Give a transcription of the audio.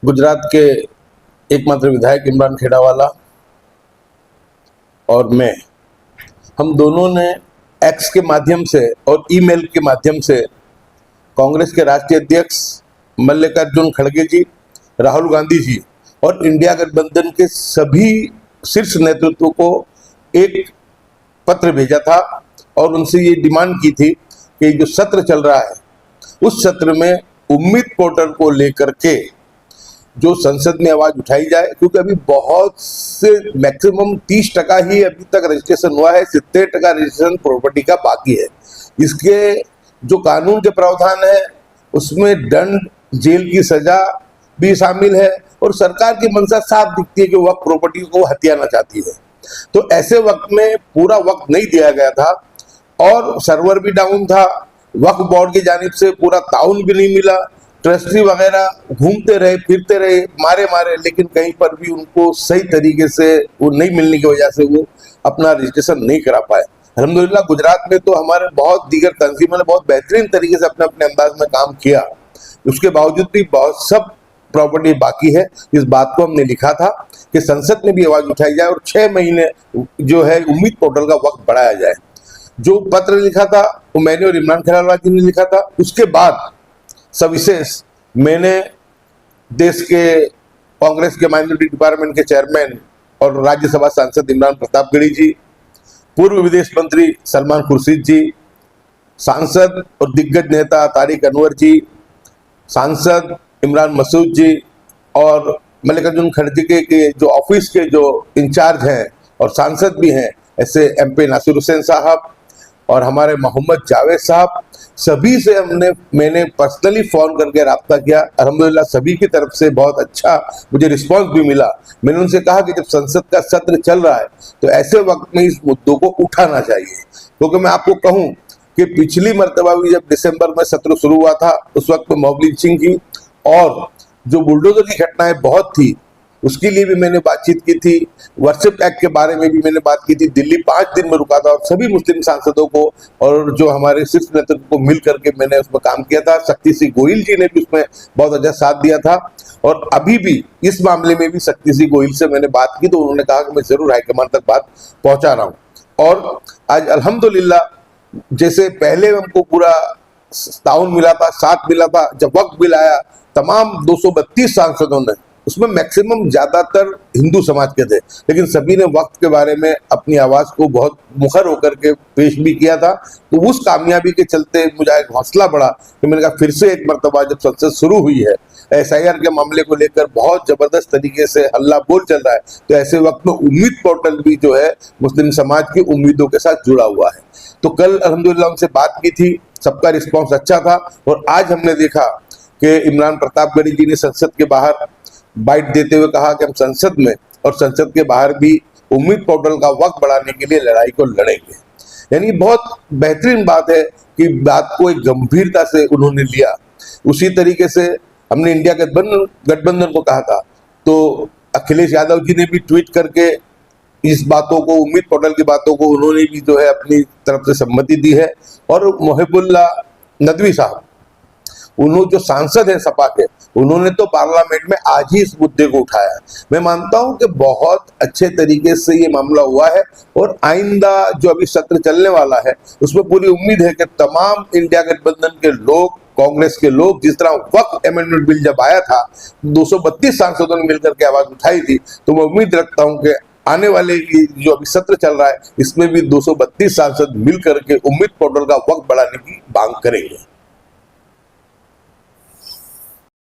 गुजरात के एकमात्र विधायक इमरान खेड़ावाला और मैं, हम दोनों ने एक्स के माध्यम से और ईमेल के माध्यम से कांग्रेस के राष्ट्रीय अध्यक्ष मल्लिकार्जुन खड़गे जी, राहुल गांधी जी और इंडिया गठबंधन के सभी शीर्ष नेतृत्व को एक पत्र भेजा था और उनसे ये डिमांड की थी कि जो सत्र चल रहा है उस सत्र में उम्मीद पोर्टल को लेकर के जो संसद में आवाज उठाई जाए, क्योंकि अभी बहुत से मैक्सिमम 30% ही अभी तक रजिस्ट्रेशन हुआ है, 70% रजिस्ट्रेशन प्रॉपर्टी का बाकी है। इसके जो कानून के प्रावधान है उसमें दंड, जेल की सजा भी शामिल है और सरकार की मंशा साफ दिखती है कि वह प्रॉपर्टी को हथियाना चाहती है। तो ऐसे वक्त में पूरा वक्त नहीं दिया गया था और सर्वर भी डाउन था, वक्फ बोर्ड की जानिब से पूरा ताउन भी नहीं मिला, ट्रस्टी वगैरह घूमते रहे, फिरते रहे, मारे, लेकिन कहीं पर भी उनको सही तरीके से वो नहीं मिलने की वजह से वो अपना रजिस्ट्रेशन नहीं करा पाए। अल्हम्दुलिल्लाह गुजरात में तो हमारे बहुत दीगर तंजीमों ने बहुत बेहतरीन तरीके से अपने अपने अंदाज में काम किया, उसके बावजूद भी बहुत सब प्रॉपर्टी बाकी है। इस बात को हमने लिखा था कि संसद में भी आवाज उठाई जाए और 6 महीने जो है उम्मीद पोर्टल का वक्त बढ़ाया जाए। जो पत्र लिखा था वो मैंने और इमरान खेड़ावाला जी ने लिखा था। उसके बाद सविशेष मैंने देश के कांग्रेस के माइनॉरिटी डिपार्टमेंट के चेयरमैन और राज्यसभा सांसद इमरान प्रतापगढ़ी जी, पूर्व विदेश मंत्री सलमान खुर्शीद जी, सांसद और दिग्गज नेता तारिक अनवर जी, सांसद इमरान मसूद जी और मल्लिकार्जुन खड़गे के जो ऑफिस के जो इंचार्ज हैं और सांसद भी हैं, ऐसे MP नासिर हुसैन साहब और हमारे मोहम्मद जावेद साहब, सभी से मैंने पर्सनली फोन करके रब्ता किया। अल्हम्दुलिल्लाह सभी की तरफ से बहुत अच्छा मुझे रिस्पांस भी मिला। मैंने उनसे कहा कि जब संसद का सत्र चल रहा है तो ऐसे वक्त में इस मुद्दों को उठाना चाहिए, क्योंकि मैं आपको कहूं कि पिछली मर्तबा भी जब दिसंबर में सत्र शुरू हुआ था उस वक्त में मॉब लिंचिंग की और जो बुलडोजर की घटनाएं बहुत थी, उसके लिए भी मैंने बातचीत की थी। वर्शिप एक्ट के बारे में भी मैंने बात की थी। दिल्ली 5 दिन में रुका था और सभी मुस्लिम सांसदों को और जो हमारे शीर्ष नेतृत्व को मिल करके मैंने उसमें काम किया था। शक्ति सिंह गोहिल जी ने भी उसमें बहुत अच्छा साथ दिया था और अभी भी इस मामले में भी शक्ति सिंह गोहिल से मैंने बात की तो उन्होंने कहा कि मैं जरूर हाईकमान तक बात पहुंचा रहा हूँ। और आज अल्हम्दुलिल्लाह जैसे पहले हमको पूरा ताउन मिला था, साथ मिला था, जब वक्त बिल आया तमाम 232 सांसदों ने, उसमें मैक्सिमम ज्यादातर हिंदू समाज के थे, लेकिन सभी ने वक्त के बारे में अपनी आवाज को बहुत मुखर होकर के पेश भी किया था। तो उस कामयाबी के चलते मुझे एक हौसला बढ़ा कि मैंने कहा फिर से एक मरतबा जब संसद शुरू हुई है, SIR के मामले को लेकर बहुत जबरदस्त तरीके से हल्ला बोल चल रहा है, तो ऐसे वक्त में उम्मीद पोर्टल भी जो है मुस्लिम समाज की उम्मीदों के साथ जुड़ा हुआ है। तो कल अल्हम्दुलिल्लाह उनसे बात की थी, सबका रिस्पॉन्स अच्छा था और आज हमने देखा कि इमरान प्रतापगढ़ी जी ने संसद के बाहर बाइट देते हुए कहा कि हम संसद में और संसद के बाहर भी उम्मीद पोर्टल का वक्त बढ़ाने के लिए लड़ाई को लड़ेंगे। यानी बहुत बेहतरीन बात है कि बात को एक गंभीरता से उन्होंने लिया। उसी तरीके से हमने इंडिया गठबंधन को कहा था तो अखिलेश यादव जी ने भी ट्वीट करके इस बातों को, उम्मीद पोर्टल की बातों को उन्होंने भी जो है अपनी तरफ से सम्मति दी है। और मोहिबुल्लाह नदवी साहब, उन्होंने जो सांसद है सपा के, उन्होंने तो पार्लियामेंट में आज ही इस मुद्दे को उठाया है। मैं मानता हूं कि बहुत अच्छे तरीके से ये मामला हुआ है और आइंदा जो अभी सत्र चलने वाला है उसमें पूरी उम्मीद है कि तमाम इंडिया गठबंधन के लोग, कांग्रेस के लोग, जिस तरह वक्त अमेंडमेंट बिल जब आया था 232 सांसदों ने मिलकर के आवाज उठाई थी, तो मैं उम्मीद रखता हूं कि आने वाले जो अभी सत्र चल रहा है इसमें भी 232 सांसद मिलकर के उम्मीद पोर्टल का वक्त बढ़ाने की मांग करेंगे।